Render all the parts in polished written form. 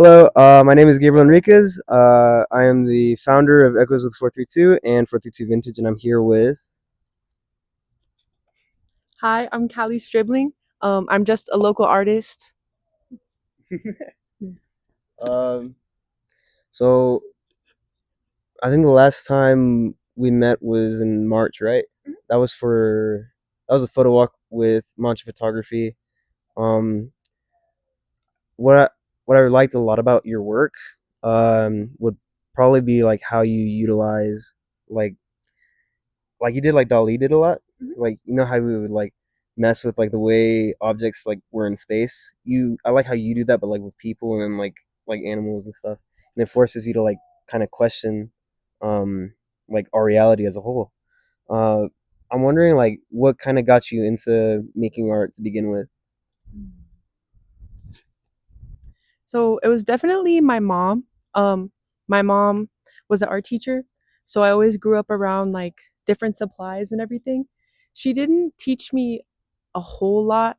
Hello, my name is Gabriel Enriquez. I am the founder of Echoes with 432 and 432 Vintage, and I'm here with. Hi, I'm Callie'S. I'm just a local artist. Um, so I think the last time we met was in March, right? That was for that was a photo walk with Mancha Photography. Um, what I, what I liked a lot about your work would probably be like how you utilize like you did like Dali did a lot. Like you know how we would like mess with like the way objects like were in space. I like how you do that, but like with people and then like animals and stuff, and it forces you to like kind of question, um, like our reality as a whole. Uh, I'm wondering like what kind of got you into making art to begin with. So it was definitely my mom. My mom was an art teacher, so I always grew up around like different supplies and everything. She didn't teach me a whole lot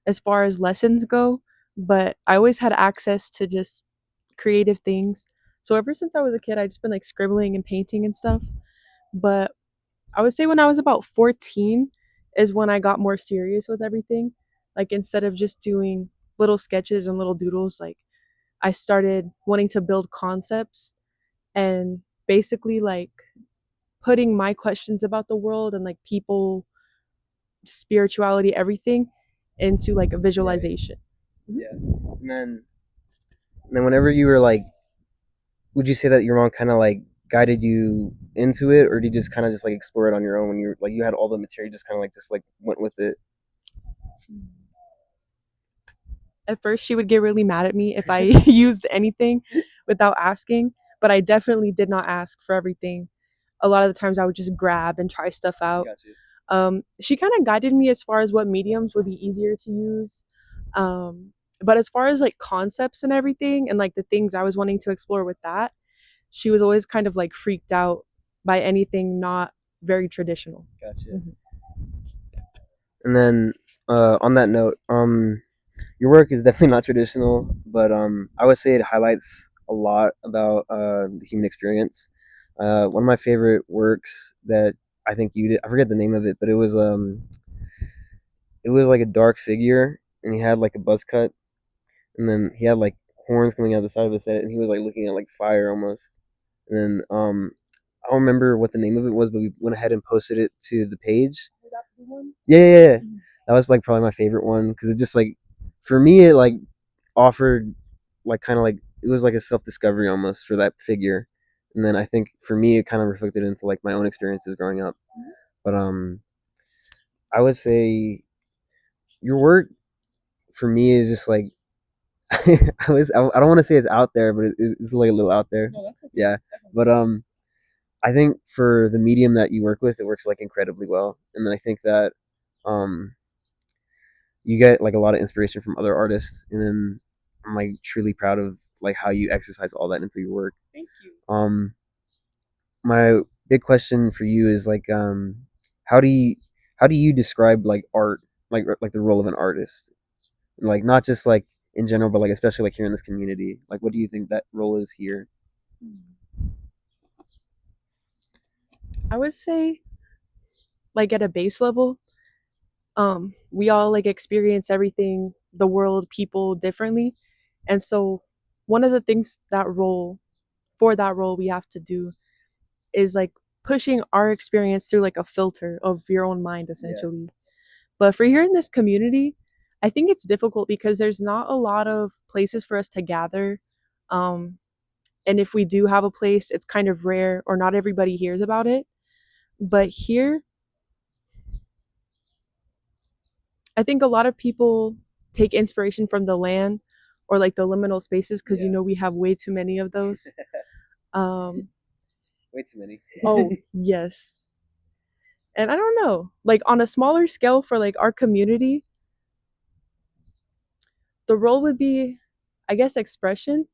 as far as lessons go, but I always had access to just creative things. So ever since I was a kid, I just been like scribbling and painting and stuff. But I would say when I was about 14 is when I got more serious with everything. Like instead of just doing little sketches and little doodles, like I started wanting to build concepts and basically like putting my questions about the world and like people, spirituality, everything into like a Right. visualization. Yeah. And then whenever you were like, would you say that your mom kind of like guided you into it, or did you just kind of just like explore it on your own when you like you had all the material, just kind of like just like went with it? At first, she would get really mad at me if I used anything without asking, but I definitely did not ask for everything. A lot of the times I would just grab and try stuff out. Got you. She kind of guided me as far as what mediums would be easier to use. But as far as like concepts and everything and like the things I was wanting to explore with that, she was always kind of like freaked out by anything not very traditional. Gotcha. Mhm. And then on that note, your work is definitely not traditional, but I would say it highlights a lot about the human experience. One of my favorite works that I think you did, I forget the name of it, but it was like a dark figure, and he had like a buzz cut, and then he had like horns coming out the side of his head, and he was like looking at like fire almost. And then I don't remember what the name of it was, but we went ahead and posted it to the page. Yeah, yeah, yeah. That was like probably my favorite one because it just like for me it like offered like kind of like it was like a self discovery almost for that figure, and then I think for me it kind of reflected into like my own experiences growing up. But I would say your work for me is just like I don't want to say it's out there, but it's like a little out there. No, that's okay. Yeah, but I think for the medium that you work with, it works like incredibly well, and then I think that um you get like a lot of inspiration from other artists, and then I'm like truly proud of like how you exercise all that into your work. Thank you. My big question for you is like how do you how do you describe like art, like the role of an artist, like not just like in general, but like especially like here in this community, like what do you think that role is here? I would say like at a base level, we all like experience everything, the world, people differently. And so one of the things that role we have to do is like pushing our experience through like a filter of your own mind Yeah. essentially. But for here in this community, I think it's difficult because there's not a lot of places for us to gather. Um, and if we do have a place, it's kind of rare or not everybody hears about it. But here, I think a lot of people take inspiration from the land or like the liminal spaces because you Yeah. know we have way too many of those. Um, Way too many. oh, yes. And I don't know, like on a smaller scale for like our community, the role would be, I guess, expression,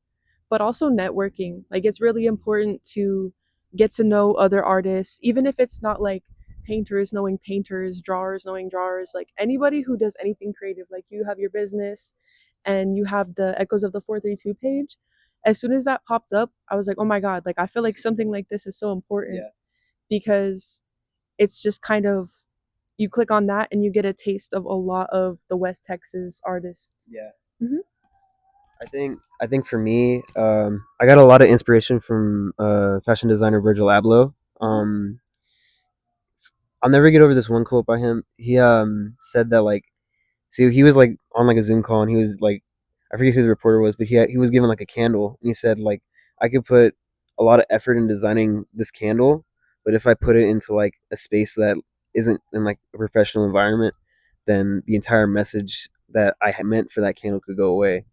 but also networking. Like it's really important to get to know other artists, even if it's not like painters knowing painters, drawers knowing drawers, like anybody who does anything creative. Like you have your business and you have the Echoes of the 432 page. As soon as that popped up, I was like, oh my God, like I feel like something like this is so important. Yeah. Because it's just kind of, you click on that and you get a taste of a lot of the West Texas artists. Yeah. Hmm. I think for me, I got a lot of inspiration from fashion designer Virgil Abloh. I'll never get over this one quote by him. He said that like, so he was like on like a Zoom call and he was like, I forget who the reporter was, but he was given like a candle and he said like, I could put a lot of effort in designing this candle, but if I put it into like a space that isn't in like a professional environment, then the entire message that I had meant for that candle could go away.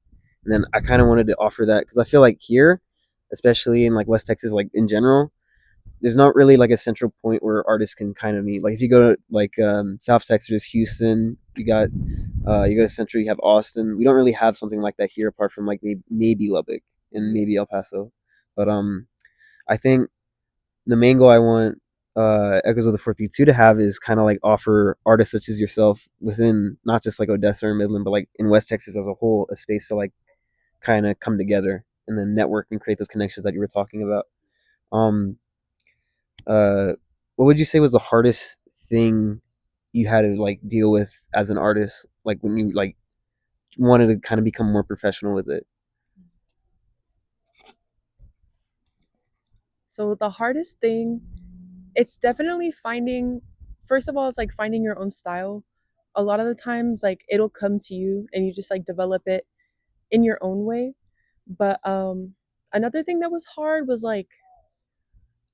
And then I kind of wanted to offer that because I feel like here, especially in like West Texas, like in general, there's not really like a central point where artists can kind of meet. Like if you go to like South Texas, Houston, you go to Central, you have Austin. We don't really have something like that here, apart from like maybe Lubbock and maybe El Paso. But I think the main goal I want Echoes of the 432 to have is kind of like offer artists such as yourself within not just like Odessa or Midland, but like in West Texas as a whole, a space to like kind of come together and then network and create those connections that you were talking about. Um, uh, what would you say was the hardest thing you had to like deal with as an artist, like when you like wanted to kind of become more professional with it? So the hardest thing, it's definitely finding, first of all, it's like finding your own style. A lot of the times like it'll come to you and you just like develop it in your own way. But another thing that was hard was like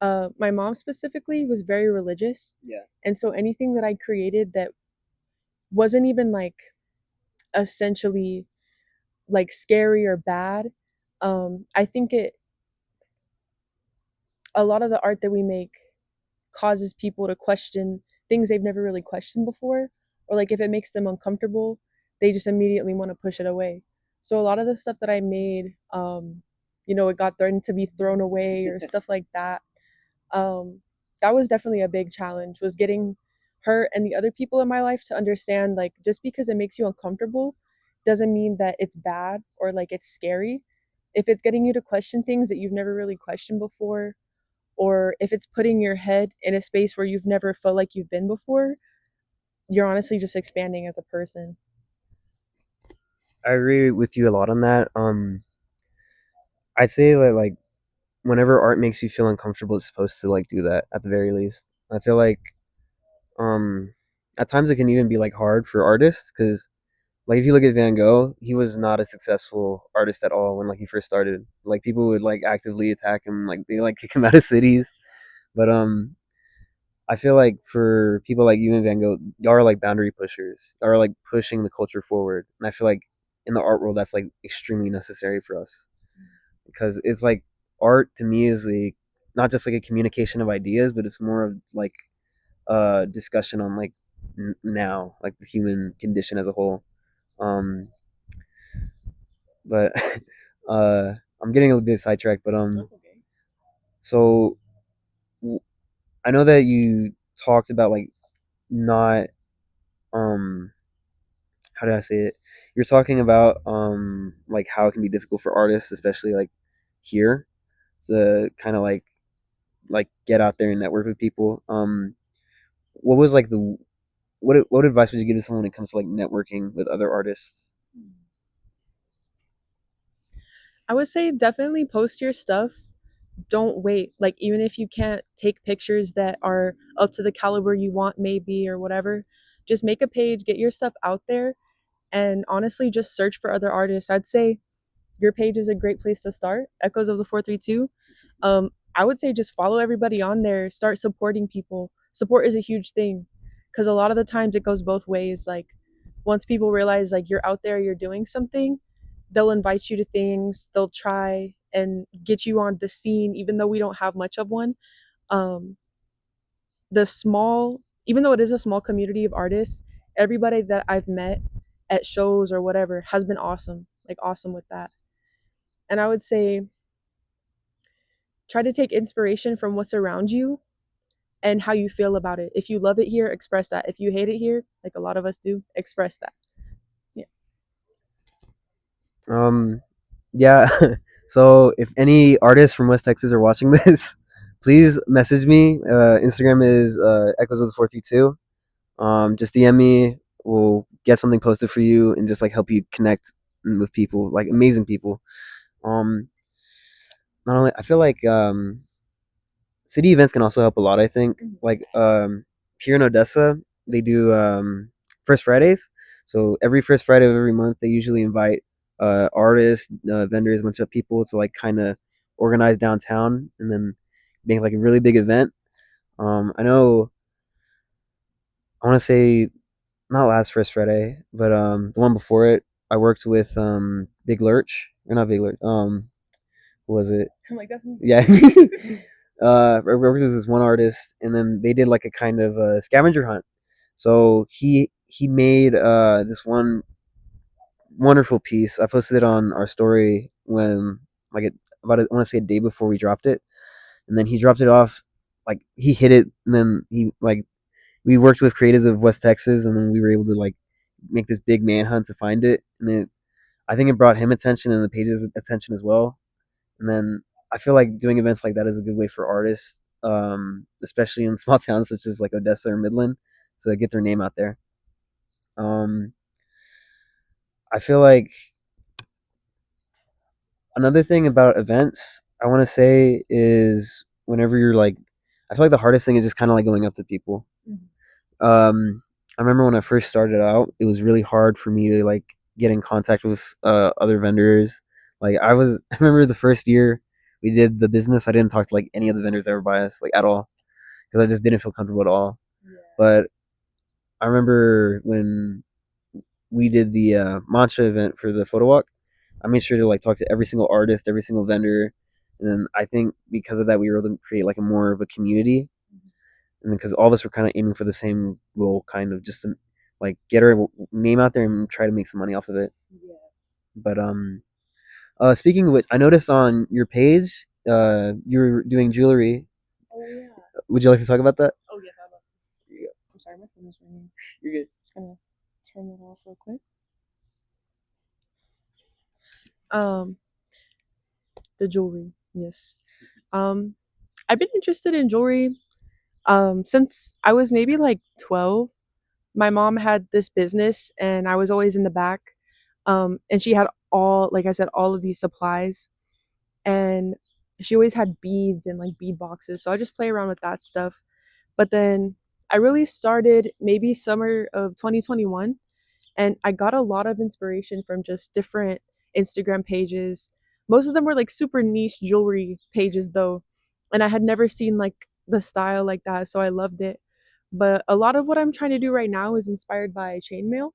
my mom specifically was very religious. Yeah. And so anything that I created that wasn't even like essentially like scary or bad, I think it, a lot of the art that we make causes people to question things they've never really questioned before, or like if it makes them uncomfortable, they just immediately want to push it away. So a lot of the stuff that I made, it got threatened to be thrown away or stuff like that. um, that was definitely a big challenge, was getting her and the other people in my life to understand like just because it makes you uncomfortable doesn't mean that it's bad or like it's scary. If it's getting you to question things that you've never really questioned before, or if it's putting your head in a space where you've never felt like you've been before, you're honestly just expanding as a person. I agree with you a lot on that. I'd say that like whenever art makes you feel uncomfortable, it's supposed to like do that at the very least. I feel like um at times it can even be like hard for artists because like if you look at Van Gogh, he was not a successful artist at all when like he first started. Like people would like actively attack him, like they like kick him out of cities. But I feel like for people like you and Van Gogh, y'all are like boundary pushers. Y'all are like pushing the culture forward. And I feel like in the art world that's like extremely necessary for us. Because it's like art to me is like not just like a communication of ideas, but it's more of like a discussion on like now, like the human condition as a whole. Um, but I'm getting a little bit sidetracked. But so I know that you talked about like not um how did I say it? You're talking about like how it can be difficult for artists, especially like here, to kind of like get out there and network with people. What was like the what advice would you give to someone when it comes to like networking with other artists? I would say definitely post your stuff. Don't wait. Like even if you can't take pictures that are up to the caliber you want maybe or whatever, just make a page, get your stuff out there, and honestly just search for other artists. I'd say your page is a great place to start. Echoes of the 432. I would say just follow everybody on there, start supporting people. Support is a huge thing because a lot of the times it goes both ways. Like once people realize like you're out there, you're doing something, they'll invite you to things, they'll try and get you on the scene even though we don't have much of one. Um the small, even though it is a small community of artists, everybody that I've met at shows or whatever has been awesome. Like awesome with that. And I would say try to take inspiration from what's around you and how you feel about it. If you love it here, express that. If you hate it here, like a lot of us do, express that. Yeah. Um, yeah. So if any artists from West Texas are watching this, please message me. Instagram is Echoes of the 432. Just DM me. We'll get something posted for you and just like help you connect with people, like amazing people. Um, Not only I feel like city events can also help a lot. I think like here in Odessa, they do First Fridays. So every first Friday of every month, they usually invite artists, vendors, a bunch of people to like kind of organize downtown and then make like a really big event. I know I want to say not last First Friday, but the one before it, I worked with Big Lurch or not Big Lurch. What was it? I'm like that's yeah. I worked with this one artist, and then they did like a kind of scavenger hunt. So he made this one wonderful piece. I posted it on our story when like about I want to say a day before we dropped it, and then he dropped it off. Like he hit it, and then he like we worked with creatives of West Texas, and then we were able to like make this big manhunt to find it, and I think it brought him attention and the page's attention as well. And then I feel like doing events like that is a good way for artists, especially in small towns such as like Odessa or Midland, to get their name out there. Um, I feel like another thing about events I want to say is whenever you're like, I feel like the hardest thing is just kind of like going up to people. Um, I remember when I first started out, it was really hard for me to like get in contact with other vendors. Like I remember the first year we did the business, I didn't talk to like any of the vendors that were by us like at all because I just didn't feel comfortable at all. But I remember when we did the Mancha event for the photo walk, I made sure to like talk to every single artist, every single vendor, and then I think because of that we were able to create like a more of a community, and because all of us were kind of aiming for the same goal, kind of just to like get our name out there and try to make some money off of it. But speaking of which, I noticed on your page, you're doing jewelry. Would you like to talk about that? Here you I'm sorry, my phone is ringing. You're good. Just gonna turn it off real quick. Um, the jewelry, yes. Um, I've been interested in jewelry since I was maybe like 12. My mom had this business and I was always in the back. And she had all, like I said, all of these supplies. And she always had beads and like bead boxes. So I just play around with that stuff. But then I really started maybe summer of 2021 and I got a lot of inspiration from just different Instagram pages. Most of them were like super niche jewelry pages though, and I had never seen like the style like that, so I loved it. But a lot of what I'm trying to do right now is inspired by chainmail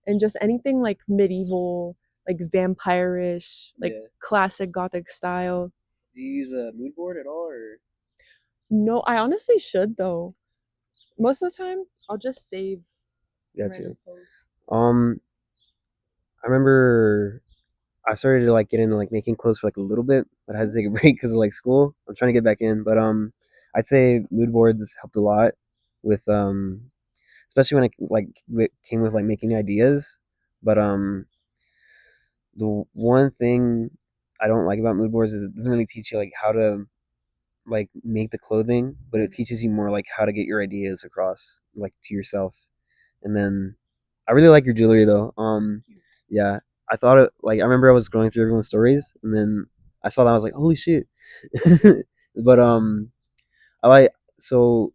and just anything like medieval, like vampire-ish, like Yeah. classic gothic style. Do you use a mood board at all, or? No, I honestly should though. Most of the time, I'll just save Gotcha. random posts. I remember I started to like get into like making clothes for like a little bit, but I had to take a break because of like school. I'm trying to get back in, but I'd say mood boards helped a lot with especially when it like came with like making ideas. But the one thing I don't like about mood boards is it doesn't really teach you like how to like make the clothing, but it teaches you more like how to get your ideas across like to yourself. And then I really like your jewelry though. Yeah, I thought it like I remember I was going through everyone's stories, and then I saw that I was like, holy shit. But I like so.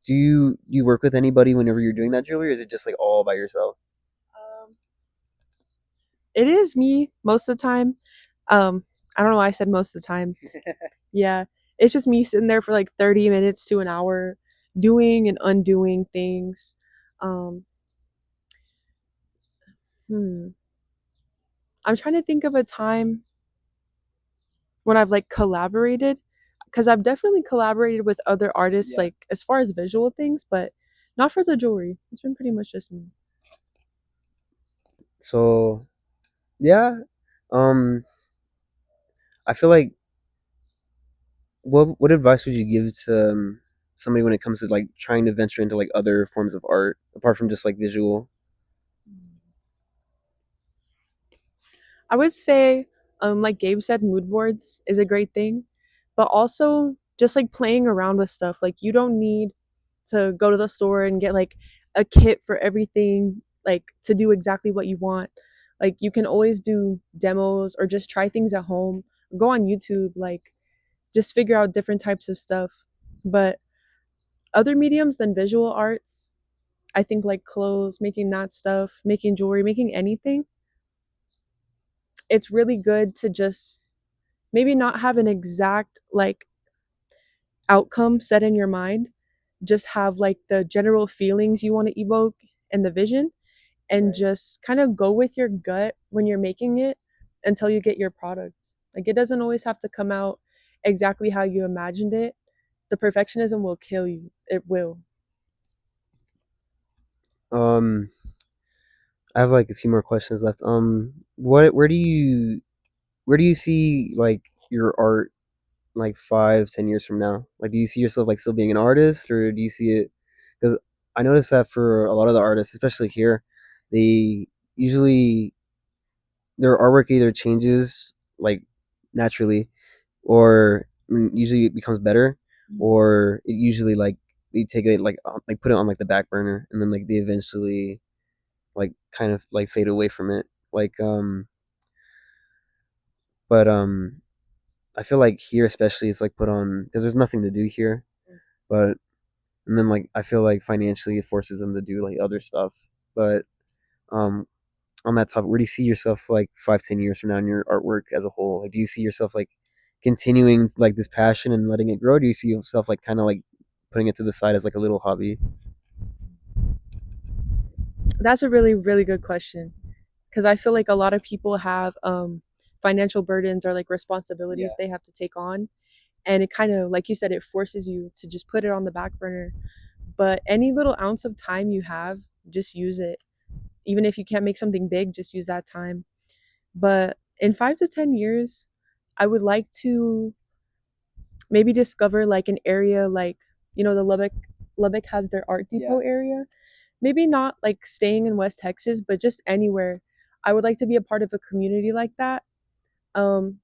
Do you work with anybody whenever you're doing that jewelry, or is it just like all by yourself? Um, it is me most of the time. I don't know why I said most of the time. Yeah, it's just me sitting there for like 30 minutes to an hour doing and undoing things. Um, hmm. I'm trying to think of a time when I've like collaborated because I've definitely collaborated with other artists Yeah. like as far as visual things, but not for the jewelry. It's been pretty much just me. So yeah, um, I feel like what advice would you give to somebody when it comes to like trying to venture into like other forms of art apart from just like visual? I would say, like Gabe said, mood boards is a great thing, but also just like playing around with stuff. Like you don't need to go to the store and get like a kit for everything, like to do exactly what you want. Like you can always do demos or just try things at home. Go on YouTube, like just figure out different types of stuff. But other mediums than visual arts, I think like clothes, making that stuff, making jewelry, making anything, it's really good to just maybe not have an exact like outcome set in your mind, just have like the general feelings you want to evoke and the vision, and just kind of go with your gut when you're making it until you get your product. Like it doesn't always have to come out exactly how you imagined it. The perfectionism will kill you. It will. Um, I have like a few more questions left. What where do you see like your art like 5, 10 years from now? Like, do you see yourself like still being an artist, or do you see it? Because I noticed that for a lot of the artists, especially here, they usually their artwork either changes like naturally, or usually it becomes better, or it usually like they take it like put it on like the back burner, and then like they eventually like kind of like fade away from it. Like but I feel like here especially it's like put on because there's nothing to do here, but and then like I feel like financially it forces them to do like other stuff. But um on that topic, where do you see yourself like 5, 10 years from now in your artwork as a whole? Like, do you see yourself like continuing like this passion and letting it grow? Or do you see yourself like kind of like putting it to the side as like a little hobby? That's a really, really good question. Because I feel like a lot of people have financial burdens or like responsibilities they have to take on. And it kind of, like you said, it forces you to just put it on the back burner. But any little ounce of time you have, just use it. Even if you can't make something big, just use that time. But in 5 to 10 years, I would like to maybe discover like an area like, the Lubbock has their art depot area. Maybe not like staying in West Texas, but just anywhere. I would like to be a part of a community like that. Um,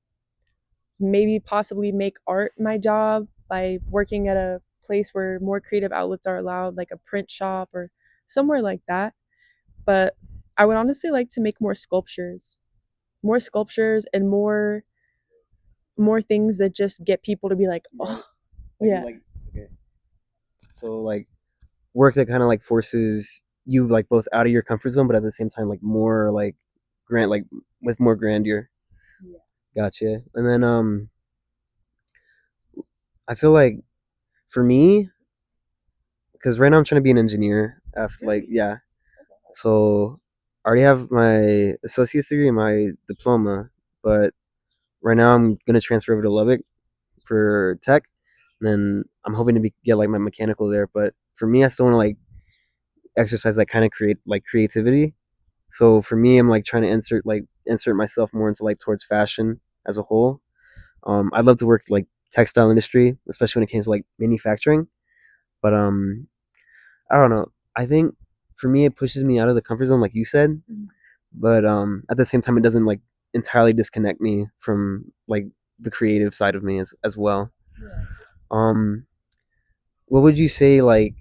Maybe possibly make art my job by working at a place where more creative outlets are allowed, like a print shop or somewhere like that. But I would honestly like to make more sculptures and more things that just get people to be like, Right. oh, yeah. Like okay. So like work that kind of like forces you like both out of your comfort zone, but at the same time like more like grand like with more grandeur. Yeah. Gotcha. And then I feel like for me, because right now I'm trying to be an engineer after like yeah. So I already have my associate's degree and my diploma, but right now I'm gonna transfer over to Lubbock for tech. And then I'm hoping to get like my mechanical there. But for me, I still want to like exercise that kind of creativity. So for me, I'm like trying to insert myself more into like towards fashion as a whole. I'd love to work like textile industry, especially when it comes to like manufacturing. But I don't know. I think for me, it pushes me out of the comfort zone, like you said. Mhm. But at the same time, it doesn't like entirely disconnect me from like the creative side of me as well. Yeah. Um, what would you say like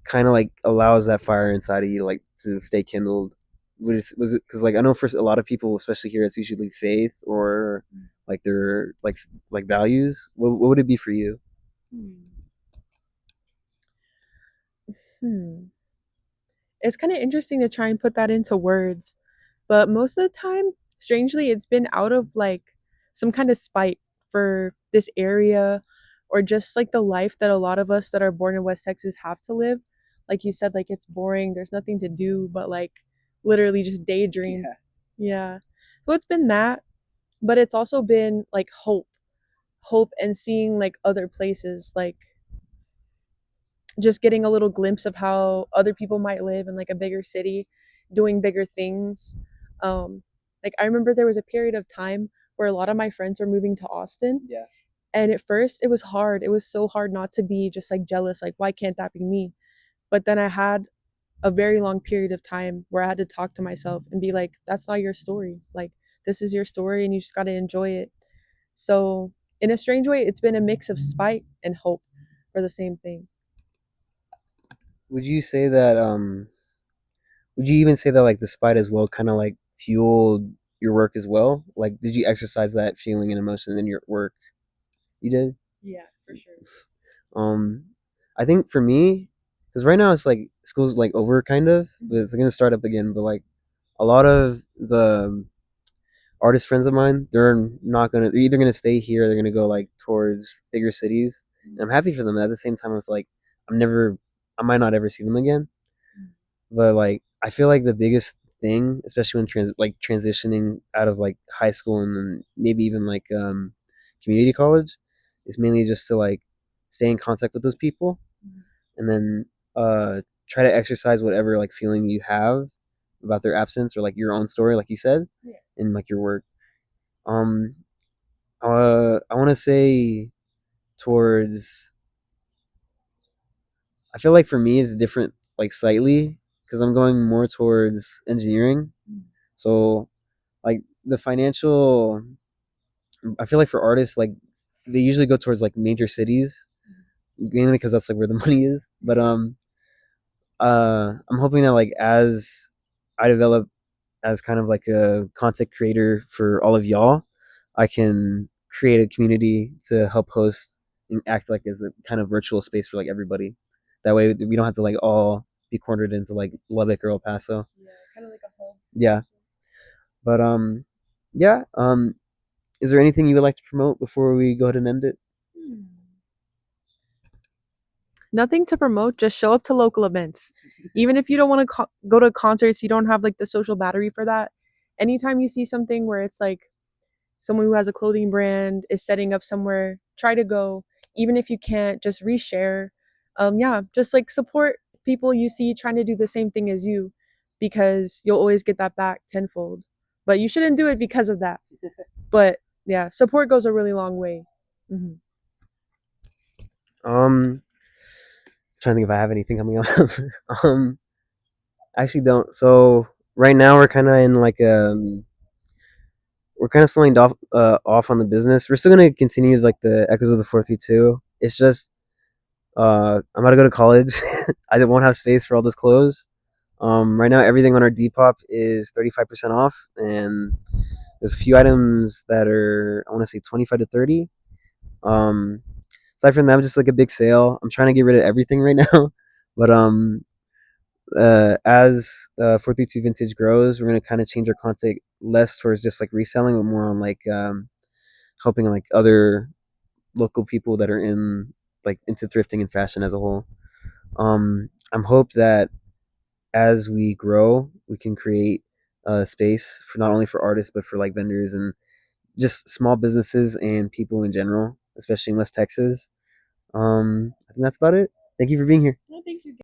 kind of like allows that fire inside of you like to stay kindled? Was it because like I know for a lot of people, especially here, it's usually faith or like their like values. What would it be for you? Hmm. Hmm. It's kind of interesting to try and put that into words, but most of the time, strangely, it's been out of like some kind of spite for this area or just like the life that a lot of us that are born in West Texas have to live. Like you said, like it's boring, there's nothing to do but like literally just daydream. Yeah. So it's been that, but it's also been like hope and seeing like other places, like just getting a little glimpse of how other people might live in like a bigger city doing bigger things. um like I remember there was a period of time where a lot of my friends were moving to Austin, and at first it was hard, it was so hard not to be just like jealous, like why can't that be me. But then I had a very long period of time where I had to talk to myself and be like, that's not your story, like this is your story and you just got to enjoy it. So in a strange way, it's been a mix of spite and hope for the same thing. Would you say that would you even say that like the spite as well kind of like fueled your work as well? Like did you exercise that feeling and emotion in your work? You did? Yeah, for sure. Um I think for me, because right now it's like school's like over kind of, but it's gonna start up again. But like a lot of the artist friends of mine, they're either gonna stay here or they're gonna go like towards bigger cities. And I'm happy for them. At the same time, it's like I'm never, I might not ever see them again. But like I feel like the biggest thing, especially when transitioning out of like high school and then maybe even like community college, is mainly just to like stay in contact with those people and then try to exercise whatever like feeling you have about their absence or like your own story, like you said, Yeah. in like your work. Um, I want to say towards. I feel like for me it's different, like slightly, because I'm going more towards engineering. So like the financial, I feel like for artists, like they usually go towards like major cities, mainly because that's like where the money is. But I'm hoping that like as I develop as kind of like a content creator for all of y'all, I can create a community to help host and act like as a kind of virtual space for like everybody. That way we don't have to like all be cornered into like Lubbock or El Paso. Yeah, kind of like a hub. Yeah. But yeah. Is there anything you would like to promote before we go ahead and end it? Hmm. Nothing to promote, just show up to local events. Even if you don't want to go to concerts, you don't have like the social battery for that. Anytime you see something where it's like someone who has a clothing brand is setting up somewhere, try to go. Even if you can't, just reshare. Yeah, just like support people you see trying to do the same thing as you, because you'll always get that back tenfold. But you shouldn't do it because of that. But yeah, support goes a really long way. Hmm. Um, trying to think if I have anything coming up. um, I actually don't. So right now we're kind of in like we're kind of slowing off on the business. We're still gonna continue like the Echoes of the 432. It's just I'm about to go to college. I won't have space for all those clothes. Right now everything on our Depop is 35% off, and there's a few items that are I want to say 25 to 30. Um, Aside from that, just like a big sale. I'm trying to get rid of everything right now, but as 432 vintage grows, we're gonna kind of change our content less towards just like reselling, but more on like helping like other local people that are in like into thrifting and fashion as a whole. I'm hope that as we grow, we can create a space for not only for artists but for like vendors and just small businesses and people in general, especially in West Texas. I think that's about it. Thank you for being here.